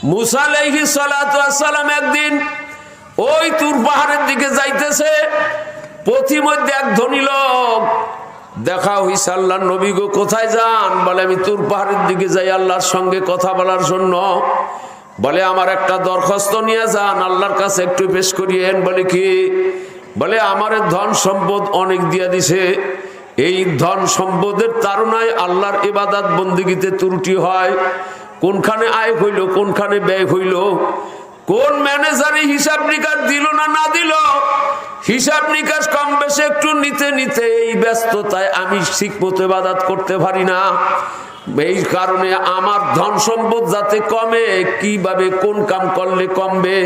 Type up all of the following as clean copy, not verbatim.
মুসা আলাইহিস সালাতু ওয়াস সালাম একদিন ওই তুর পাহাড়ের দিকে যাইতেছে, পথিমধ্যে এক ধনী লোক দেখা হইছে। আল্লাহর নবী গো কোথায় যান? বলে আমি তুর পাহাড়ের দিকে যাই আল্লাহর সঙ্গে কথা বলার জন্য। বলে আমার একটা দরখাস্ত নিয়ে যান, আল্লাহর কাছে একটু পেশ করিয়েন। বলে কি? বলে আমার ধন সম্পদ অনেক দিয়া দিছে, এই ধন সম্পদের তাড়নায় আল্লাহর ইবাদত বন্দেগীতে ত্রুটি হয়, কোনখানে আয় হইল কোনখানে ব্যয় হইল, কোন ম্যানেজারে হিসাব নিকাশ দিল না দিল, হিসাব নিকাশ কম বেশি একটু নিতে নিতে এই ব্যস্ততায় আমি ঠিক মতো ইবাদত করতে পারি না। এই কারণে আমার ধন সম্পদ যাতে কমে, কিভাবে কোন কাম করলে কমবে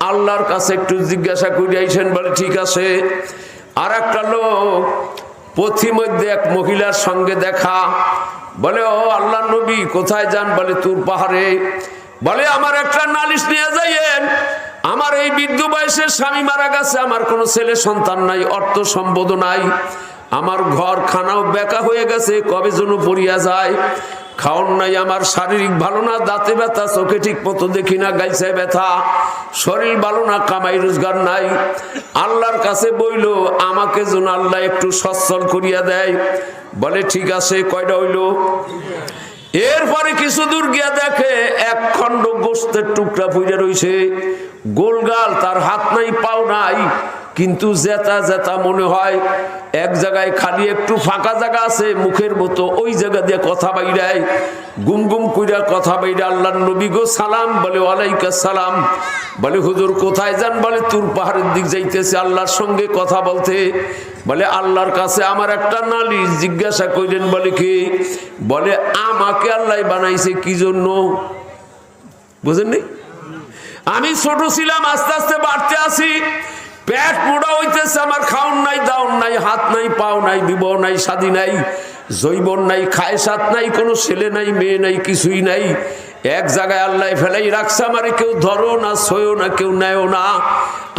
আল্লাহর কাছে একটু জিজ্ঞাসা করে আইছেন। বলে ঠিক আছে। আর একটা লোক পথিমধ্যে এক মহিলার সঙ্গে দেখা। বলে ও আল্লাহর নবী কোথায় যান? বলে তুর পাহাড়ে। বলে আমার একটা নালিশ নিয়ে যাইয়েন, আমার এই বৃদ্ধ বয়সে স্বামী মারা গেছে, আমার কোনো ছেলে সন্তান নাই, অর্থ সম্পদ নাই, আমার ঘর খানাও বেকা হয়ে গেছে, কবে যেন পড়িয়া যায়, খাওন নাই, আমার শারীরিক ভালো না, দাঁতে ব্যথা, চোখে ঠিক মতো দেখি না, গাইছে ব্যথা, শরীর ভালো না, কামাই রোজগার নাই। আল্লাহর কাছে বইল আমাকে যেন আল্লাহ একটু সচ্ছল করিয়া দেয়। বলে ঠিক আছে। কয়টা হইল? এরপরে কিছু দূর গিয়া দেখে এক খণ্ড গোস্তের টুকরা পুইরা রইছে, গোলগাল, তার হাত নাই পাও নাই, কিন্তু জেতা জেতা মনে হয়। এক জায়গায় খালি একটু ফাঁকা জায়গা আছে, মুখের মতো ওই জায়গা দিয়ে কথা বাইরায়, গুম গুম কইরা কথা বাইরা। আল্লাহর নবী গো সালাম। বলে ওয়ালাইকুম সালাম। বলে হুজুর কোথায় যান? বলে তুর পাহাড়ের দিক যাইতেছে আল্লাহর সঙ্গে কথা বলতে। বলে আল্লাহর কাছে আমার একটা নালিশ জিজ্ঞাসা কইলেন। বলে কি? বলে আমাকে আল্লাহ বানাইছে কি জন্য? বুঝেননি? আমি ছোট ছিলাম, আস্তে আস্তে বাড়তে আসি, পেট মোড়া হইতেছে, আমার খাওন নাই দাওন নাই, হাত নাই পাও নাই, বিবাহ নাই শাদী নাই, জৈবন নাই, খায়সাত নাই, কোনো ছেলে নাই মেয়ে নাই, কিছুই নাই। এক জায়গায় আল্লাহ ফেলাই রাখছে, আমারে কেউ ধরো না, ছয়ও না, কেউ নেয়ও না।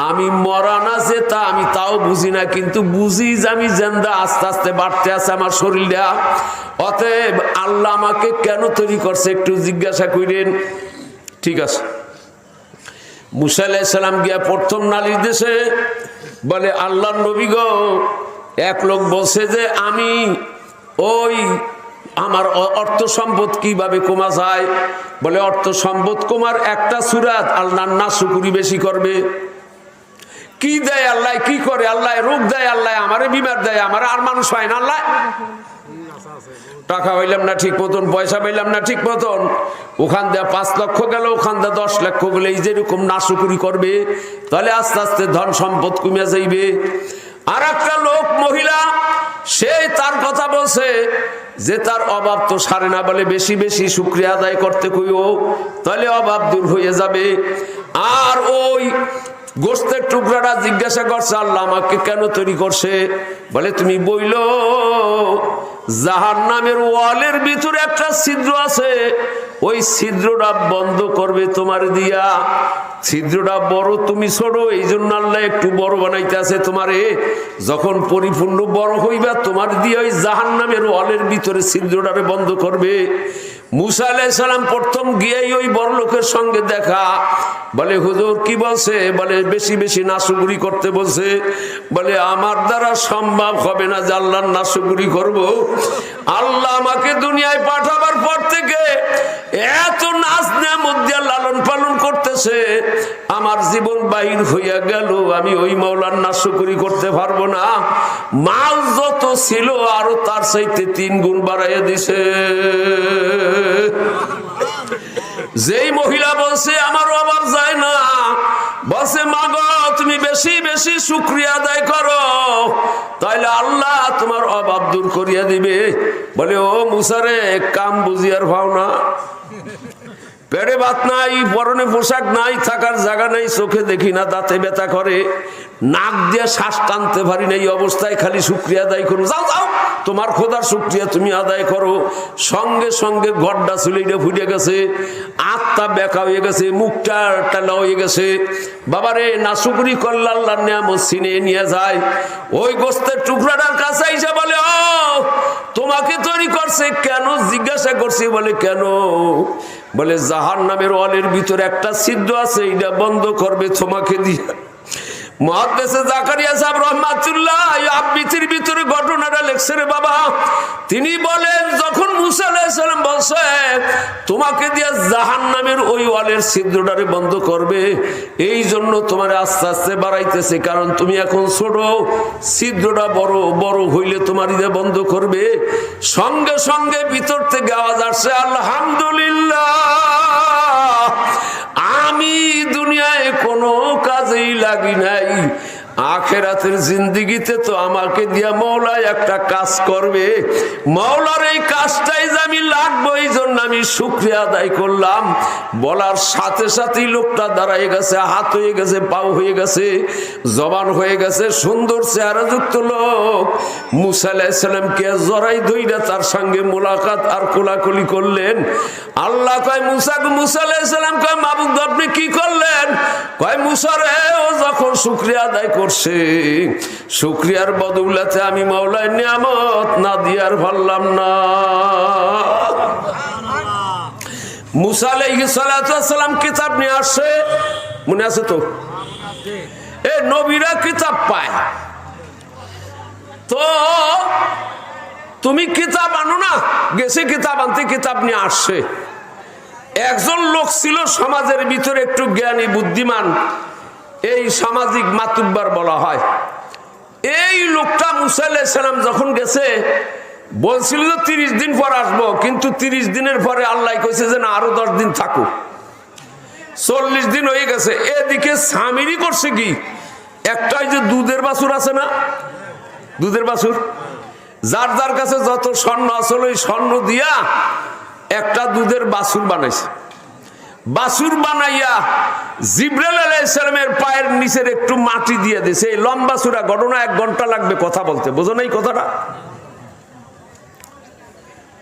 আমি মরা না যে তা আমি তাও বুঝি না, কিন্তু বুঝি যে আমি জেন্দা, আস্তে আস্তে বাড়তে আছে আমার শরীরটা। অতএব আল্লাহ আমাকে কেন তৈরি করছে একটু জিজ্ঞাসা করেন। ঠিক আছে। মুসা আলাইহিস সালাম গিয়া প্রথম নালিশ দিছে। বলে আল্লাহর নবী গো, এক লোক বলছে যে আমি ওই আমার অর্থ সম্পদ কিভাবে কমা যায়। বলে অর্থ সম্পদ কমার একটা সুরাত, আল্লাহর নাশুকরি বেশি করবে। কি দেয় আল্লাহ? কি করে আল্লাহ? রোগ দেয় আল্লাহ, আমারে বিমার দেয়, আমার আর মানুষ হয় না আল্লাহ। টাকা পাইলাম না ঠিক মতন, পয়সা পাইলাম না ঠিক মতন, ওখান দিয়ে 5 লক্ষ গেল, ওখান দিয়ে 10 লক্ষ গেলে এই যেরকম নাশুকুরি করবে, তাহলে আস্তে আস্তে ধন সম্পদ কমে যাইবে। আর একটা লোক মহিলা, সে তার কথা বলছে যে তার অভাব তো সারে না, বলে বেশি বেশি শুকরিয়া আদায় করতে কইও, তাহলে অভাব দূর হয়ে যাবে। আর ওই গোস্তের টুকরাটা জিজ্ঞাসা করছে আল্লাহ আমাকে কেন তৈরি করছে। বলে তুমি বইলো জাহান্নামের ওয়ালের ভিতরে একটা ছিদ্র আছে, ওই ছিদ্রটা বন্ধ করবে তোমার দিয়া। ছিদ্রটা বড়, তুমি ছোট, এই জন্য আল্লাহ একটু বড় বানাইতে আছে তোমারে। যখন পরিপূর্ণ বড় হইবা তোমার দিয়ে ওই জাহান্নামের ওয়ালের ভিতরে ছিদ্রটারে বন্ধ করবে। মুসা আলাইহিস সালাম প্রথম গিয়েই ওই বড় লোকের সঙ্গে দেখা। বলে হুজুর কি বলছে? বলে বেশি বেশি নাশুকুরি করতে বলছে। বলে আমার দ্বারা সম্ভব হবে না যে আল্লাহর নাশুকুরি করব। আল্লাহ আমাকে দুনিয়ায় পাঠাবার পর থেকে এত নাচ নেয়ামত দিয়ে লালন পালন করতেছে, আমার জীবন বাহির হইয়া গেল, আমি ওই মাওলার নাশুকুরি করতে পারবো না। মাল যত ছিল আরো তার চাইতে 3 গুণ বাড়াইয়া দিছে। যেই মহিলা বলছে আমার অভাব যায় না, বলছে মা গো তুমি বেশি বেশি শুকরিয়া আদায় করো, তাইলে আল্লাহ তোমার অভাব দূর করিয়া দিবে। বলে ও মুসারে, কাম বুঝিয়ার ভাও না, পেটে ভাত নাই, পরনে পোশাক নাই, থাকার জায়গা নাই, চোখে দেখি না, দাঁতে ব্যথা করে, নাক দিয়ে শ্বাস টানতে পারি না, এই অবস্থায় খালি শুকরিয়া আদায় করো। যাও যাও, তোমার খোদার শুকরিয়া তুমি আদায় করো। সঙ্গে সঙ্গে গড্ডা চুলিটা ফুটে গেছে, আত্মা বেকা হয়ে গেছে, মুখটা টালা হয়ে গেছে। বাবারে নাশুকরি করলে আল্লাহর নিয়ামত ছিনিয়ে নিয়ে যায়। ওই গোস্তের টুকরাটার কাছে এসে বলে ও তোমাকে তৈরি করছে কেন? জিজ্ঞাসা করছে। বলে কেন? বলে জাহান্নামের ওয়ালের ভিতরে একটা ছিদ্র আছে, এটা বন্ধ করবে তোমাকে দিয়ে। মুহাদ্দিস জাকারিয়া সাহেব রাহমাতুল্লাহ আবৃত্তির ভিতরে ঘটনাটা লেখছে রে বাবা। তিনি বলেন যখন মুসা আলাইহিস সালাম বলছে তোমাকে দিয়ে জাহান্নামের ওই ওয়ালের ছিদ্রটারে বন্ধ করবে, এই জন্য তোমার আস্তে আস্তে বাড়াইতেছে, কারণ তুমি এখন ছোট, ছিদ্রটা বড় বড় হইলে তোমার দিয়ে বন্ধ করবে। সঙ্গে সঙ্গে ভিতর থেকে আওয়াজ আসছে, আলহামদুলিল্লাহ, আমি দুনিয়ায় কোনো কাজেই লাগি নাই, আখেরাতের জিন্দেগিতে তো আমাকে দিয়া মওলা একটা কাজ করবে, মওলার এই কাজটাই যে আমি লাগবো, এই জন্য আমি শুকরিয়া আদায় করলাম। বলার সাথে সাথেই লোকটা দাঁড়ায় গেছে, হাত হয়ে গেছে, পাও হয়ে গেছে, জবান হয়ে গেছে, সুন্দর চেহারাযুক্ত লোক। মুসা আলাইহিস সালামকে জড়াই ধইরা তার সঙ্গে মোলাকাত আর কোলাকুলি করলেন। আল্লাহ কয় মুসা আলাইহিস সালাম কয় মাবুদ আপনি কি করলেন? কয় মুসা রে, ও যখন শুকরিয়া আদায় করছে, শুকরিয়ার বদৌলতে আমি মাওলার নিয়ামত না দিয়ার পারলাম না। মুসা আলাইহিস সালাম কিতাব নিয়ে আসছে, মনে আছে তো? এ নবীরা কিতাব পায় তো তুমি কিতাব আনো না, গেছে কিতাব আনতে, কিতাব নিয়ে আসছে। একজন লোক ছিল সমাজের ভিতরে একটু জ্ঞানী বুদ্ধিমান, এই সামাজিক মাতুব্বার বলা হয়। এই লোকটা মুসা আলাইহিস সালাম যখন গেছে বলছিল যে 30 দিন পর আসবো, কিন্তু 30 দিনের পরে আল্লাহ কইছে যে না আরো 10 দিন থাকো। 40 দিন হয়ে গেছে। এদিকে সামিরি করছে কি, একটাই যে দুধের বাছুর আছে না, দুধের বাছুর, যার যার কাছে যত স্বর্ণ আসলে ওই স্বর্ণ দিয়া একটা দুধের বাছুর বানাইছে। বাছুর বানাইয়া জিবরাইল আলাইহিস সালামের পায়ের নিচের একটু মাটি দিয়ে দিয়েছে। এই লম্বা চূড়া ঘটনা 1 ঘন্টা লাগবে কথা বলতে, বোঝো না এই কথাটা?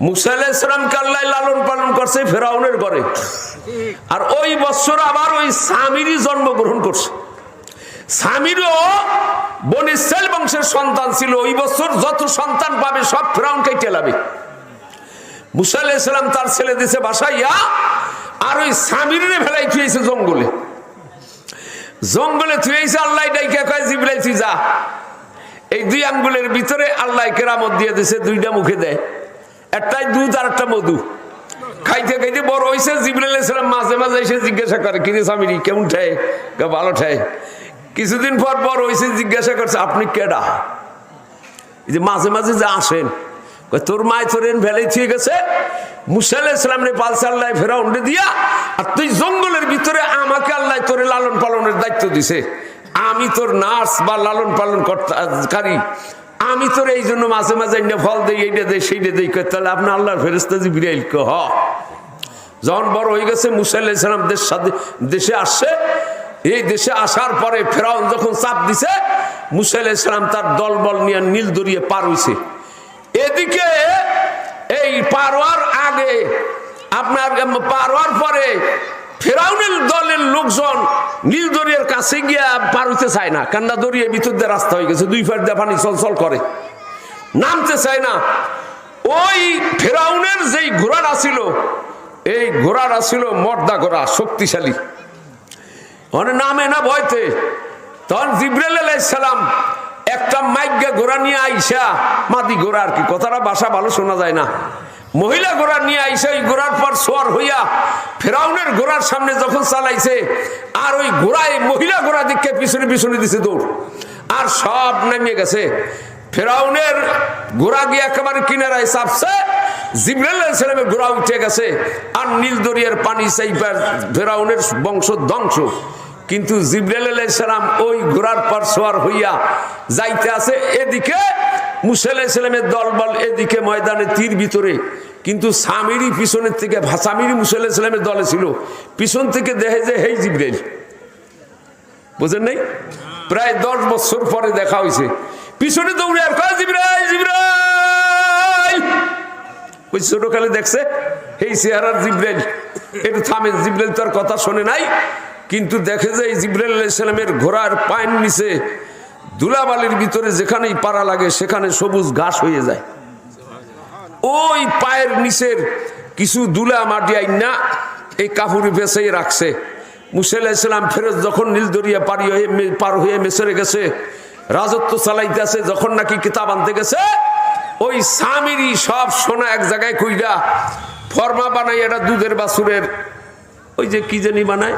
মুসা আলাইহিস সালামকে আল্লাহ লালন পালন করছে ফেরাউনের ঘরে, আর ওই বছর আবার ওই সামিরি জন্মগ্রহণ করছে। সামিরও বনি ইসরাইল বংশের সন্তান ছিল। ওই বছর যত সন্তান পাবে সব ফেরাউনকে টেলাবে। মুসা আলাইহিস সালাম তার ছেলে দিছে বাসাইয়া, আর ওই সামিরে ফেলাই থুয়েছে জঙ্গলে। জঙ্গলে থুয়েছে, আল্লাহ ডাইকা কয় জিবরাইল তুই যা। এই 2 আঙ্গুলের ভিতরে আল্লাহ কেরামত দিয়ে দিছে, 2টা মুখে দেয়, একটাই দুধ আর একটা মধু। খাইতে খাইতে বড় হয়েছে। জিবরাইল আলাইহিস সালাম মাঝে মাঝে এসে জিজ্ঞাসা করে, কিরে সামিরি কেমন ঠায়? ভালো ঠায়। কিছুদিন পর বড় হয়েছে, জিজ্ঞাসা করছে আপনি কেডা? এই যে মাঝে মাঝে যে আসেন, তোর মায় তোর ভেলাই থুয়ে গেছে, মুসা আলাইহিস সালামের পালসে আল্লাহ ফেরাউনকে দিয়া, আর তুই জঙ্গলের ভিতরে আমাকে আল্লাহ তোরে লালন পালনের দায়িত্ব দিছে। আমি তোর নার্স বা লালন পালন কর্তাকারী, আমি তোর এই জন্য মাঝে মাঝে ফল দেই, এইটা দেই সেইটা দেই। তাহলে আপনার আল্লাহর ফেরেশতা জিবরাইল হ। যখন বড় হয়ে গেছে মুসা আলাইহিস সালাম দেশে আসছে। এই দেশে আসার পরে ফেরাউন যখন চাপ দিছে, মুসা আলাইহিস সালাম তার দলবল নিয়ে নীল দরিয়ে পার হইছে। এদিকে এই পার হওয়ার আগে, আপনার পার হওয়ার পরে ফেরাউনের দলের লোকজন নীল দরিয়ার কাছে গিয়া পার হইতে চায় না, কান্না দরিয়ে ভিতর দিয়ে রাস্তা হয়ে গেছে, 2 পার দিয়ে পানি চলচল করে, নামতে চায় না। ওই ফেরাউনের যেই ঘোড়াটা ছিল, এই ঘোড়াটা ছিল মর্দা ঘোড়া, শক্তিশালী, মানে নামে না ভয়তে। তখন জিবরাইল আলাইহিস সালাম একটা মাইগ্যা ঘোড়া নিয়ে আইসা, মাদি ঘোড়া আর কি, কথাটা ভাষা ভালো শোনা যায় না, মহিলা ঘোড়া নিয়ে আইসা ওই ঘোড়ার পর সোয়ার হইয়া ফেরাউনের ঘোড়ার সামনে যখন চালাইছে, আর ওই ঘোড়ায় মহিলা ঘোড়া দিকে পিছনে পিছনে দিছে দৌড়, আর সব নামিয়ে গেছে। ফেরাউনের ঘোড়া গিয়ে একেবারে কিনারায় চাপছে, জিবরাইল আলাইহিস সালামের ঘোড়া উঠে গেছে, আর নীল দরিয়ার পানি চাইবার ফেরাউনের বংশ ধ্বংস। কিন্তু জিবরাইল আলাইহিস সালাম ওই ঘোড়ার পর সোয়ার হইয়া যাইতে আছে। এদিকে মুসা আলাইহিস সালামের দলবল এদিকে ময়দানে তীর ভিতরে, কিন্তু সামিরি পিছনের থেকে, সামিরি মুসা আলাইহিস সালামের দলে ছিল, পিছন থেকে দেখে যে হেই জিবরাইল, বুঝেন নাই? প্রায় 10 বছর পরে দেখা হয়েছে, পিছনে দৌড়ে আর কয় জিবরাইল জিবরাইল। ওই ছোটকালে দেখছে এই চেহারার জিবরাইল, একটু থামেন। জিবরাইল তার কথা শোনে নাই, কিন্তু দেখে যে জিবরাইল আলাইহিস সালামের ঘোড়ার পায়ের নিচে ধুলাবালির ভিতরে যেখানেই পাড়া লাগে সেখানে সবুজ ঘাস হয়ে যায়। ওই পায়ের নিচের কিছু ধুলা মাটি আইনা এই কাপুরি পেঁচেই রাখছে। মুসা আলাইহিস সালাম ফেরত যখন নীল দরিয়া পার হয়ে মিসরে গেছে, রাজত্ব চালাইতেছে, যখন নাকি কিতাব আনতে গেছে, ওই সামিরি সব সোনা এক জায়গায় কইরা ফর্মা বানাই, এটা দুধের বাছুরের ওই যে কি জানি বানায়,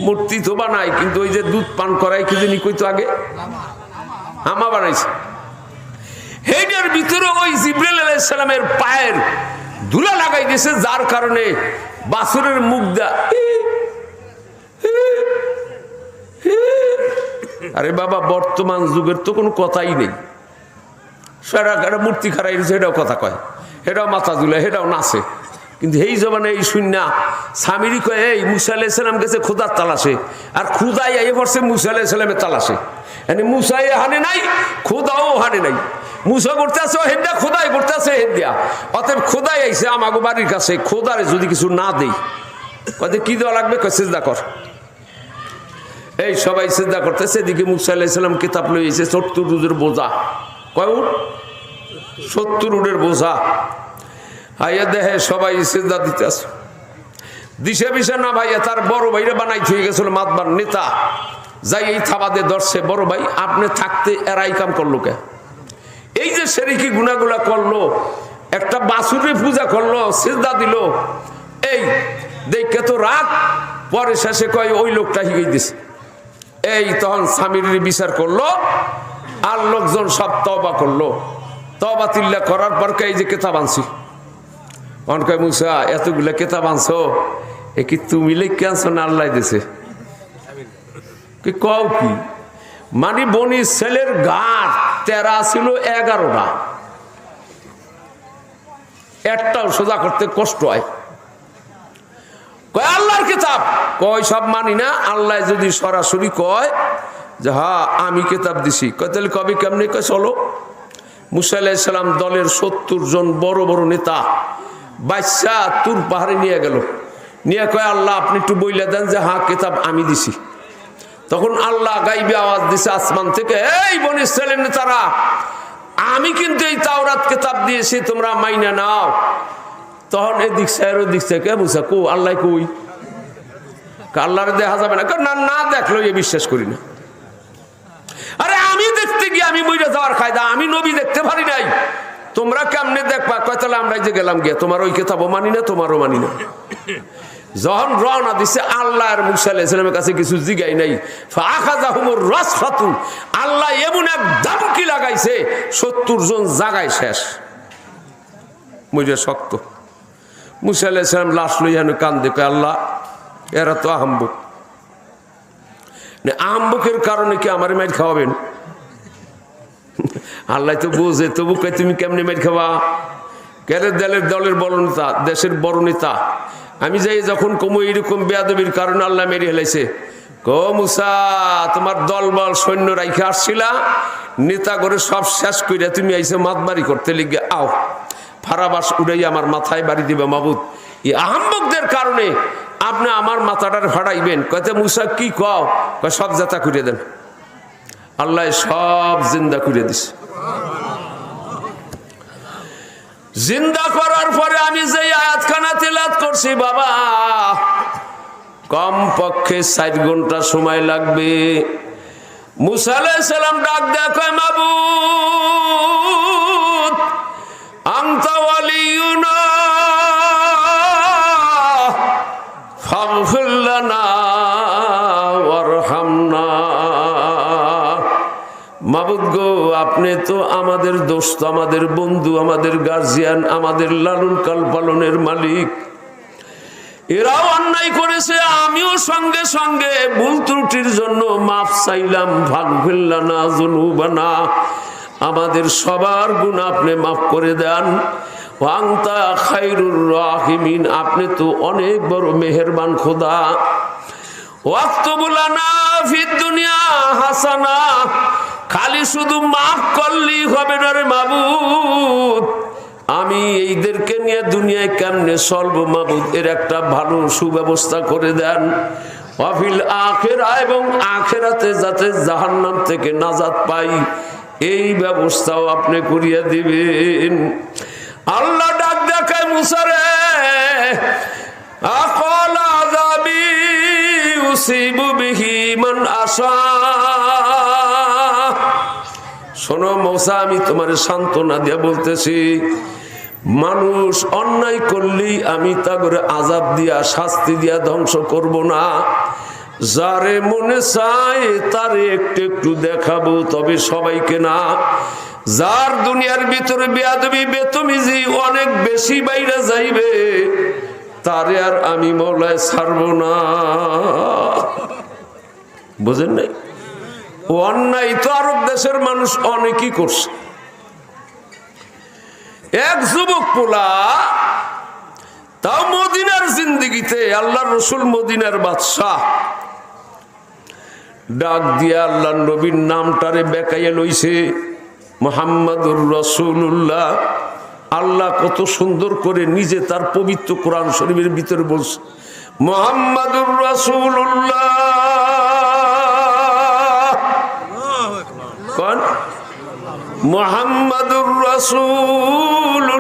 মূর্তি তো বানায়, কিন্তু ওই যে দুধ পান করায় কি জানি কইতো আগে, হামা বানাইছে। এইটার ভিতরে ওই জিবরাইল আলাইহিস সালামের পায়ের ধুলা লাগাই দিয়েছে, যার কারণে বাছুরের মুখ দা, আরে বাবা বর্তমান যুগের তো কোনো কথাই নেই। সারা মূর্তি খারাই এটাও কথা কয়, এটাও মাথা দুলে, এটাও নাচে। কিন্তু এই জমানে এই শূন্য সামিরি কয় এই মুসা আলাইহিস সালাম গেছে খোদার তালাশে, আর খুদাই এ পড়ছে মুসা আলাইহিস সালামের তালাশে। মানে মুসাই হানে নাই, খোদাও হানে নাই। মুসা করতে আছে হেডা, খোদাই করতে আছে হেডিয়া। অতএব খোদাই আইছে আমাগো বাড়ির কাছে, খোদারে যদি কিছু না দেই, কয় কি দেওয়া লাগবে, কয় সিজদা কর। এই সবাই সিজদা করতেছে, এদিকে মুসা আলাইহিস সালাম কিতাব লইছে 70 উটের বোঝা। কয় উট? 70 উটের বোঝা। আইয়া দেখে সবাই সিজদা দিতে আছে, দিশে বিশে না ভাইয়া তার বড় ভাইরে বানাই থুয়ে গেছিল মাতবার নেতা, যাই এই থাবাদে ধরছে, বড় ভাই আপনি থাকতে এরাই কাম করলো কে? এই যে সেরিকি গুনাগুলা করলো, একটা বাছুরে পূজা করলো, সিজদা দিল, এই দেখে তো রাগ। পরে শেষে কয় ওই লোকটা হিগেই দিছে। এই তখন স্বামীর বিচার করলো, আর লোকজন সব তওবা করলো। তওবা তিল্লা করার পর এই যে কেতাব আনছি, কয় মুসা এতগুলা কেতাব আনছো, এ কি তুমি লিখে আনছো না আল্লাহ দিছে? কি কও কি? মানে বনি ছেলের গাঁট 13 ছিল, 11টা, একটাও সোজা করতে কষ্ট হয়। কয় আল্লাহর কিতাব, কয় সব মানি না। আল্লাহ যদি সরাসরি কয় যে হ্যাঁ আমি কিতাব দিছি, কয় তাহলে কবে কেমনি? কয় চলো। মুসা আলাইহিস সালাম দলের 70 জন বড় বড় নেতা বাদশা তুর পাহাড়ে নিয়ে গেল, নিয়ে কয় আল্লাহ আপনি একটু বইলে দেন যে হ্যাঁ কিতাব আমি দিছি। তখন আল্লাহ গাইবে আওয়াজ দিছে আসমান থেকে, এই বনি ইসরাইলের নেতারা, আমি কিন্তু এই তাওরাত কিতাব দিয়েছি, তোমরা মাইনা নাও। তখন এদিক স্যার ওদিক থেকে বুঝা কো আল্লাহ কই? আল্লাহরে দেখা যাবে না, না না দেখলো এ বিশ্বাস করি না। আরে আমি দেখতে গিয়ে আমি মইরা যাওয়ার কায়দা, আমি নবী দেখতে পারি নাই, তোমরা কেমনে দেখবা? কয় তাহলে আমরা যে গেলাম গিয়ে তোমার ওই কিতাবও মানি না, তোমারও মানি না। যখন রওনা দিছে আল্লাহ আর মুসা আলাইহিস সালামের কাছে কিছু জিগাই নাই, ফাআখাযাহুমুর রাসফাতু, আল্লাহ এমন এক দামকি লাগাইছে 70 জন জাগায় শেষ, মইরা শক্ত। মুসা আলাইহিস সালাম লাশ লইয়া কান্দে, কয় আল্লাহ এরা তো আহম্বক, আহম্বকের কারণে কি আমার মাইর খাওয়াবেন? আল্লাহ তো বোঝে, তবু কয় তুমি কেমনে মাইর খাওয়া? কেরে দলের বড় নেতা, দেশের বড় নেতা, আমি যাই যখন কমু এইরকম বেয়াদবির কারণে আল্লাহ মেরে হেলাইছে। কো মুসা তোমার দলবল সৈন্য রাইখে আসছিলা, নেতা করে সব শেষ কইরা তুমি আইসে মাতবাড়ি করতে লিগে, আও ফারাবাস উড়াই আমার মাথায় বাড়ি দিবে মাবুদ, এই আহম্মকদের কারণে আপনি আমার মাথাটার ফাড়াইবেন। কয়তে মুসা কি কও? কয় সব জাতা করে দেন। আল্লাহ সব জিন্দা করে দিছে। জিন্দা করার পরে আমি যে আয়াতখানা তেলাওয়াত করছি বাবা, কম পক্ষে 4 ঘন্টা সময় লাগবে। মুসা আলাইহিস সালাম ডাক দেয়া কয় মাবুদ আনতা ওয়ালিয়ুনা ফাগফির লানা ওয়ারহামনা। মাবুদ গো আপনি তো আমাদের দোস্ত, আমাদের বন্ধু, আমাদের গার্জিয়ান, আমাদের লালন পালনের মালিক। এরাও অন্যায় করেছে, আমিও সঙ্গে সঙ্গে ভুল ত্রুটির জন্য মাফ চাইলাম। ফাগফির লানা যুনুবানা, আমাদের সবার গুনাহ আপনি মাফ করে দেন। ওয়া আনতা খায়রুর রাহিমিন, আপনি তো অনেক বড় মেহেরবান খোদা। ওয়াক্তুব লানা ফিদ দুনিয়া হাসানা, খালি শুধু মাফ করলেই হবে না রে মাবুদ, আমি এইদেরকে নিয়ে দুনিয়ায় কেমনে চলবো মাবুদ, এর একটা ভালো সুব্যবস্থা করে দেন। ওয়াফিল আখিরা, এবং আখিরাতে যাতে জাহান্নাম থেকে নাজাত পাই এই ব্যবস্থাও আপনি করিয়া দিবেন। আল্লাহ ডাক দেখায় মুসা রে, আকাল আযাবি ইউসিবু বিহি মান আশা। শোনো মূসা, আমি তোমার সান্ত্বনা দিয়া বলতেছি, মানুষ অন্যায় করলেই আমি তা করে আযাব দিয়া শাস্তি দিয়া ধ্বংস করব না। যারে মনে চায় তারে একটু একটু দেখাবো, তবে সবাইকে না। যার দুনিয়ার ভিতরে বেয়াদবি বেতমিজি অনেক বেশি বাইরে যাইবে, তারে আর আমি মওলায় ছাড়ব না। বুঝেন নাই? অন্যায় তো আরব দেশের মানুষ অনেকই করছে। এক যুবক পোলা, তাও মদিনার জিন্দেগিতে, আল্লাহর রসুল মদিনার বাদশাহ, ডাক দিয়া আল্লাহর নবীর নামটারে বেকাইয়া লইছে মুহাম্মাদুর রাসূলুল্লাহ। আল্লাহ কত সুন্দর করে নিজে তার পবিত্র কোরআন শরীফের ভিতরে বলছে, মুহাম্মাদুর রাসূলুল্লাহ। কোন? মুহাম্মাদুর রাসূলুল্লাহ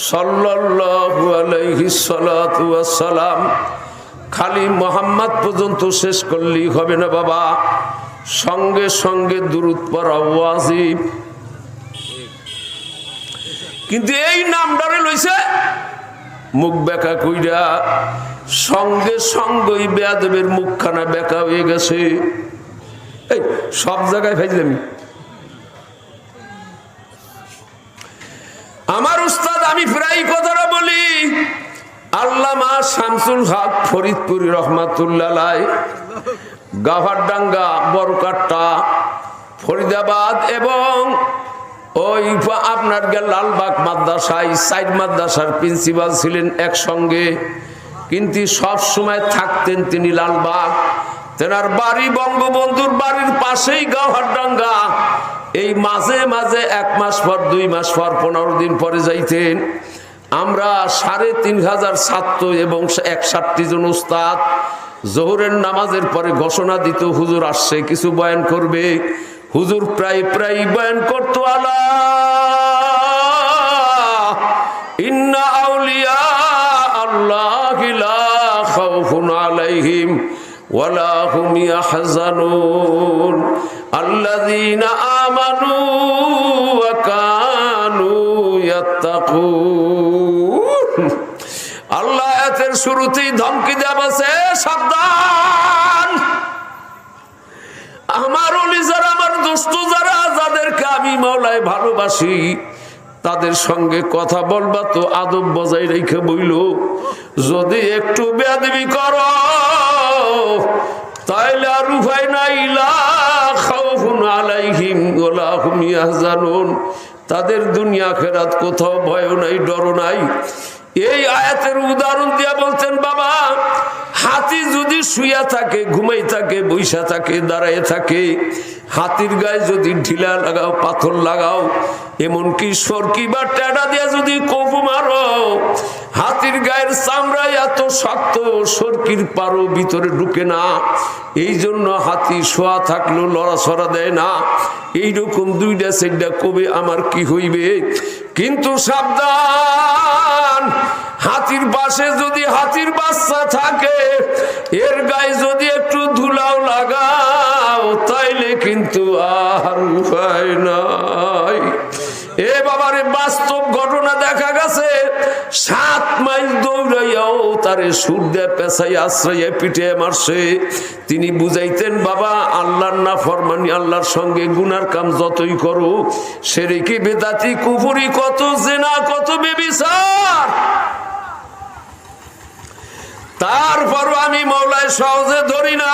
সাল্লাল্লাহু আলাইহি সাল্লাতু ওয়াস সালাম। খালি মোহাম্মদ পর্যন্ত শেষ করলেই হবে না বাবা, সঙ্গে সঙ্গে দুরূদ পড়া ওয়াজিব। কিন্তু এই নামটারে লইছে মুখ বেঁকা কইরা, সঙ্গে সঙ্গেই বেয়াদবের মুখখানা বেঁকা হয়ে গেছে। এই সব জায়গায় ফাইজলামি। আমার উস্তাদ, আমি প্রায় কথাটা বলি, আল্লামা শামসুল হক ফরিদপুরি রহমাতুল্লাহ আলাইহি, গাভারডাঙ্গা, বরকাট্টা, ফরিদাবাদ এবং ওই আপনার লালবাগ মাদ্রাসায় 4 মাদ্রাসার প্রিন্সিপাল ছিলেন একসঙ্গে, কিন্তু সব সময় থাকতেন তিনি লালবাগ। তেনার বাড়ি বঙ্গবন্ধুর বাড়ির পাশেই গাভারডাঙ্গা। এই মাঝে মাঝে 1 মাস পর, 2 মাস পর, 15 দিন পরে যাইতেন। আমরা 3500 ছাত্র এবং 61 জন উস্তাদ জোহরের নামাজের পরে ঘোষণা দিত, হুজুর আসছে, কিছু বয়ান করবে। হুজুর প্রায় প্রায় বয়ান করতো, আলা ইন্না আউলিয়া আল্লাহি লা খাউফুন আলাইহিম ওয়ালা হুম ইয়াহজানুন আল্লাযীনা আমানু ওয়া কানু ইয়াত্তাকুন। আল্লাহ এর শুরুতেই ধমকি দেওয়া, সাবধান, আমার ওলি যারা, আমার দোস্ত যারা, যাদেরকে আমি মওলায় ভালোবাসি, তাদের সঙ্গে কথা বলবা তো আদব বজায় রেখে বইল। যদি একটু বেয়াদবি করো তাইলে আর উপায় নাই, লা খাউফুন আলাইহিম ওয়ালা হুম ইয়াহজানুন। তাদের দুনিয়া আখিরাত কোথাও ভয় নাই, ডর নাই। এই আয়াতের উদাহরণ দিয়া বলতেন, বাবা, হাতি যদি শুয়া থাকে, ঘুমাই থাকে, বৈশা থাকে, দাঁড়ায় থাকে, হাতির গায়ে যদি ঢিলা লাগাও, পাথর লাগাও, এমনকি সরকি বা টেডা দিয়া যদি কোপ মারো, হাতির গায়ের চামড়া এত শক্ত, সরকির পারো ভিতরে ঢুকে না। এই জন্য হাতি শোয়া থাকলেও লড়াছড়া দেয় না। এইরকম 2টা-4টা কবে আমার কি হইবে। কিন্তু সাবধান, হাতির পাশে যদি হাতির বাচ্চা থাকে, এর গায়ে যদি একটু ধুলাও লাগাও, তাইলে কিন্তু আর উপায় নাই। এ বাবারে, বাস্তব ঘটনা দেখা গেছে, 7 মাইল দৌড়াইয়াও তারে সুর দিয়ে পেছাই আশ্রয়ে পিঠে মারছে। তিনি বুঝাইতেন, বাবা, আল্লাহর নাফরমানি, আল্লাহর সঙ্গে গুনার কাম যতই করো, শিরকি বিদআতি কুফরি, কত জিনা, কত ব্যভিচার, তারপরও আমি মওলায় সহজে ধরি না।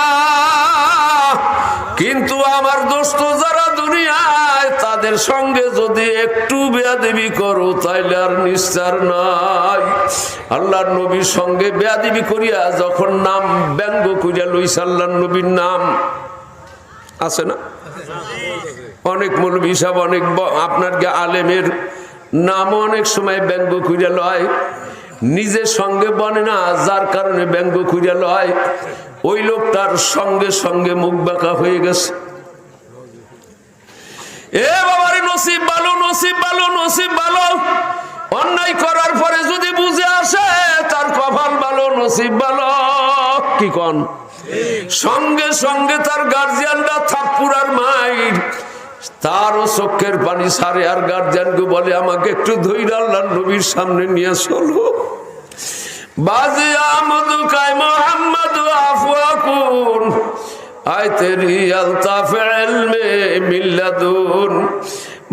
কিন্তু আমার দোস্ত যারা দুনিয়ায়, তাদের সঙ্গে যদি একটু বেয়াদবি করো, তাইলে আর নিস্তার নাই। আল্লাহর নবীর সঙ্গে বেয়াদবি করিয়া যখন নাম ব্যঙ্গ করিয়া লইছে, আল্লাহর নবীর নাম আছে না, অনেক মৌলবী সাহেব, অনেক আপনার আলেমের নাম অনেক সময় ব্যঙ্গ করিয়া লয়, নিজের সঙ্গে বনে না, যার কারণে ব্যঙ্গ করিয়া লয়। ওই লোকটার সঙ্গে সঙ্গে মুখ বাঁকা হয়ে গেছে। এ বাবারে নসিব ভালো, নসিব ভালো, নসিব ভালো। অন্যায় করার পরে যদি বুঝে আসে তার কপাল ভালো, নসিব ভালো। কি কোন? সঙ্গে সঙ্গে তার গার্জিয়ানরা থাপ্পড় আর মাইর, তারও চোখের পানি সারে। আর গার্জিয়ানকে বলে আমাকে একটু ধইরা আল্লাহর নবীর সামনে নিয়ে চলো। বাজে আমদু কায় মোহাম্মদ আফওয়াকুন আয় তেরি আলতাফ ইলমে মিল্লাদুন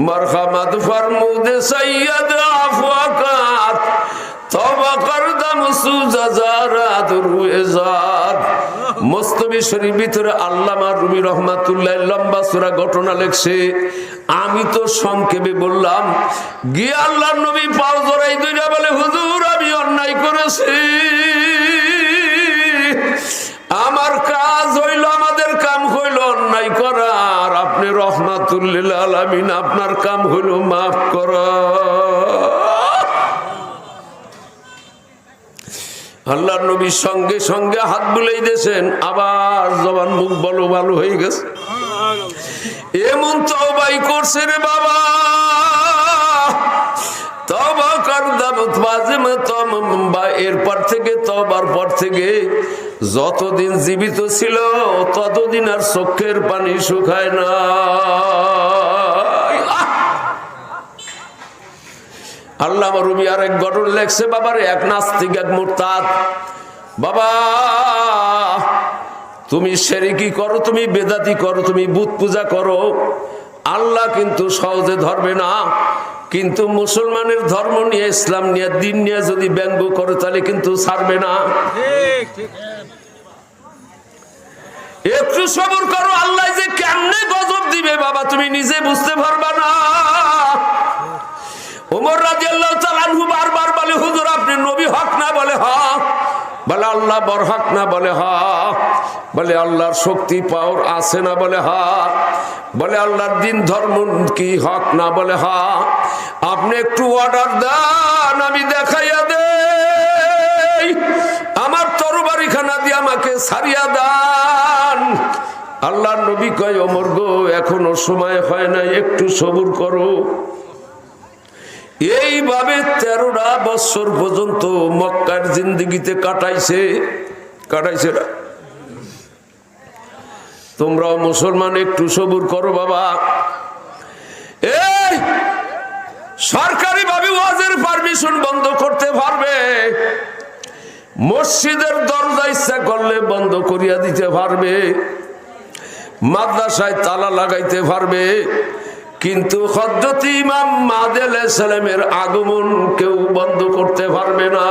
মারহামাত ফরমুদ সৈয়দ আফওয়াকাত তওবা করদম সুজাজারাত রুয়েজাত। মুস্তফি শরীফ ভিতরে আল্লামা রুমি রহমাতুল্লাহ লম্বা সূরা ঘটনা লেখছে। আমি তো সংক্ষেপে বললাম। গিয়ে আল্লাহর নবী পাও জড়াই ধরে বলে হুজুর আমি অন্যায় করেছি, আমার কাজ হইল, আমাদের কাম হইল অন্যায় করা, আর আপনি রহমাতুল লিল আলামিন আপনার কাম হইল মাফ করা। আল্লাহর নবীর সঙ্গে সঙ্গে হাত বুলাই দিয়েছেন, আবার জবান মুখ বলো ভালো হয়ে গেছে। এমন তওবাই করছে রে বাবা, তওবা কর দামত বাজেম তমবা। এরপর থেকে তওবার পর থেকে যতদিন জীবিত ছিল ততদিন আর চোখের পানি শুকায় না। আল্লামা রুমি আর এক ঘটনা লেখছে বাবারে, এক নাস্তিক এক মুরতাদ। বাবা তুমি শিরকি করো, তুমি বেদাতি করো, তুমি বুত পূজা করো, আল্লাহ কিন্তু সহজে ধরবে না। কিন্তু মুসলমানের ধর্ম নিয়ে, ইসলাম নিয়ে, দিন নিয়ে যদি ব্যঙ্গ করো তাহলে কিন্তু ছাড়বে না। একটু সবর করো, আল্লাহ যে কেমনে গজব দিবে বাবা তুমি নিজে বুঝতে পারবা না। ওমর রাদিয়াল্লাহু তাআলা আনহু বারবার বলে হুজুর আপনি নবী হক না? বলে হক। বলে আল্লাহ বড় হক না? বলে হক। বলে আল্লাহর শক্তি পাওয়ার আছে না? বলে হক। বলে আল্লাহর দিন ধর্ম কি হক না? বলে হক। আপনি একটু অর্ডার দেন আমি দেখাইয়া দেই, আমার তরবারিখানা দিয়ে আমাকে ছাড়িয়া দেন। আল্লাহর নবী কয় ওমর গো এখনো সময় হয় না, একটু সবুর করো। এইভাবে 13টা বছর পর্যন্ত মক্কার জিন্দেগিতে কাটাইছে না। তোমরাও মুসলমান একটু সবুর করো বাবা। এই সরকারি ভাবে ওয়াজের পারমিশন বন্ধ করতে পারবে, মসজিদের দরজা ইচ্ছা করলে বন্ধ করিয়া দিতে পারবে, মাদ্রাসায় তালা লাগাইতে পারবে, কিন্তু হযরত ইমাম মাহদী আলাইহিস সালামের আগমন কেউ বন্ধ করতে পারবে না।